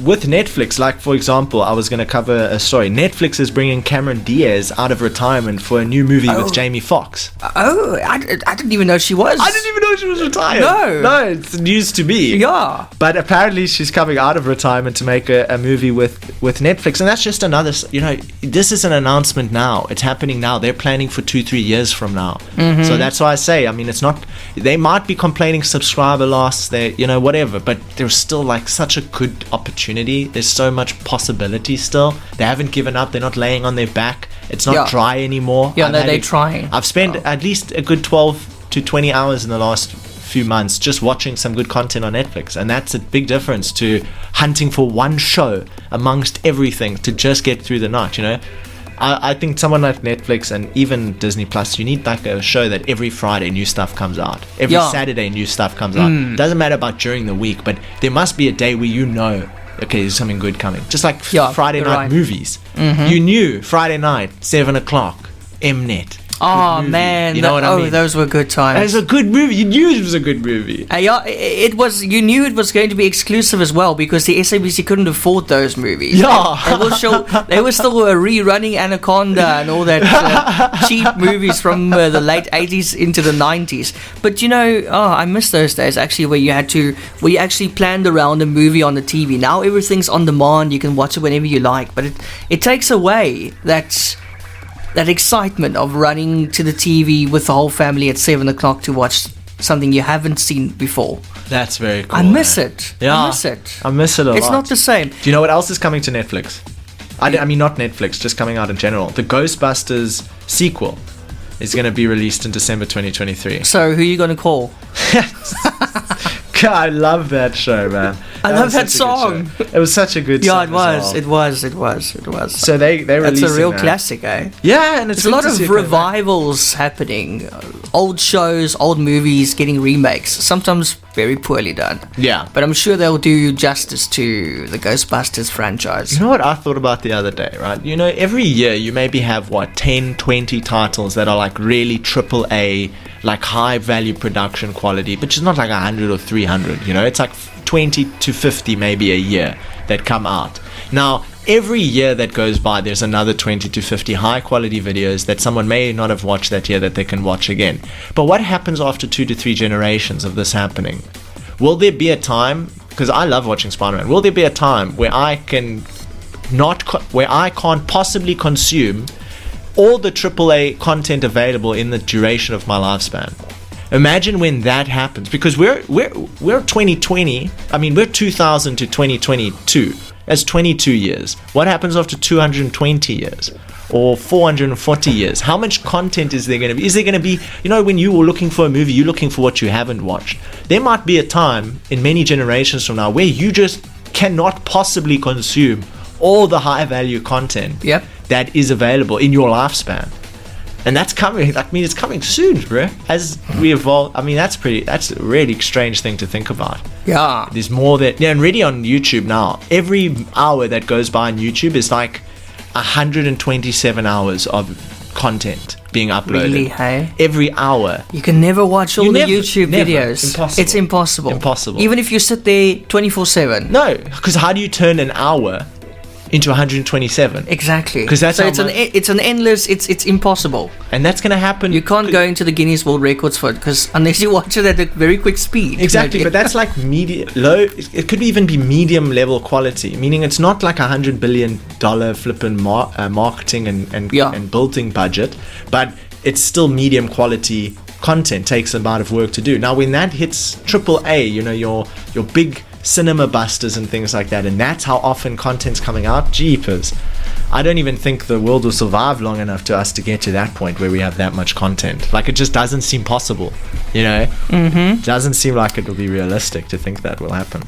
with Netflix, like for example, I was going to cover a story. Netflix is bringing Cameron Diaz out of retirement for a new movie with Jamie Foxx. Oh, I didn't even know she was. I didn't even know she was retired. No, it's news to me. Yeah, but apparently she's coming out of retirement to make a movie with Netflix, and that's just another. This is an announcement now. It's happening now. They're planning for 2-3 years from now. Mm-hmm. So that's why I say, I mean, it's not. They might be complaining subscriber loss. They, whatever, but there's still like such a good opportunity. There's so much possibility still. They haven't given up. They're not laying on their back. It's not dry anymore. Yeah, no, they're trying. I've spent at least a good 12 to 20 hours in the last few months just watching some good content on Netflix, and that's a big difference to hunting for one show amongst everything to just get through the night. I think someone like Netflix and even Disney Plus, you need like a show that every Friday new stuff comes out, every Saturday new stuff comes out. Doesn't matter about during the week, but there must be a day where okay, there's something good coming, just like Friday night movies. You knew Friday night 7:00 Mnet. Oh man, you know what I mean? Those were good times. It was a good movie. You knew it was a good movie. It was. You knew it was going to be exclusive as well because the SABC couldn't afford those movies. Yeah, they were still rerunning Anaconda and all that cheap movies from the late 80s into the 90s. But I miss those days actually, where you actually planned around a movie on the TV. Now everything's on demand. You can watch it whenever you like. But it takes away that excitement of running to the TV with the whole family at 7:00 to watch something you haven't seen before. That's very cool. I miss it. Yeah, I miss it. I miss it a lot. It's not the same. Do you know what else is coming to Netflix? I mean, not Netflix, just coming out in general. The Ghostbusters sequel is going to be released in December 2023. So who are you going to call? God, I love that show, man. I love that song. It was such a good song. Yeah, it was. So they released. It's a real classic, eh? Yeah, and it's a lot of revivals happening. Old shows, old movies getting remakes. Sometimes very poorly done. Yeah. But I'm sure they'll do justice to the Ghostbusters franchise. You know what I thought about the other day, right? Every year you maybe have 10, 20 titles that are like really AAA, like high value production quality, but just not like 100 or 300. It's like 20 to 50 maybe a year that come out. Now every year that goes by, there's another 20 to 50 high quality videos that someone may not have watched that year that they can watch again. But what happens after 2 to 3 generations of this happening? Will there be a time, because I love watching Spider-Man, will there be a time where I can't possibly consume all the AAA content available in the duration of my lifespan? Imagine when that happens, because we're 2020. I mean, we're 2000 to 2022. That's 22 years. What happens after 220 years or 440 years? How much content is there going to be? Is there going to be, when you were looking for a movie, you're looking for what you haven't watched. There might be a time in many generations from now where you just cannot possibly consume all the high value content that is available in your lifespan. And that's coming. I mean, it's coming soon, bro. As we evolve, I mean, that's a really strange thing to think about. Yeah. There's more that, and really on YouTube now, every hour that goes by on YouTube is like 127 hours of content being uploaded. Really, hey? Every hour. You can never watch all the YouTube videos. Impossible. It's impossible. Impossible. Even if you sit there 24/7. No, because how do you turn an hour into 127? Exactly. Because that's it's an endless. It's impossible. And that's going to happen. You can't go into the Guinness World Records for it because unless you watch it at a very quick speed. Exactly, but that's like low. It could even be medium level quality, meaning it's not like $100 billion flipping marketing and building budget, but it's still medium quality content. Takes a lot of work to do. Now, when that hits AAA, your big cinema busters and things like that, and that's how often content's coming out. Jeepers, I don't even think the world will survive long enough to us to get to that point where we have that much content. Like, it just doesn't seem possible, Doesn't seem like it will be realistic to think that will happen.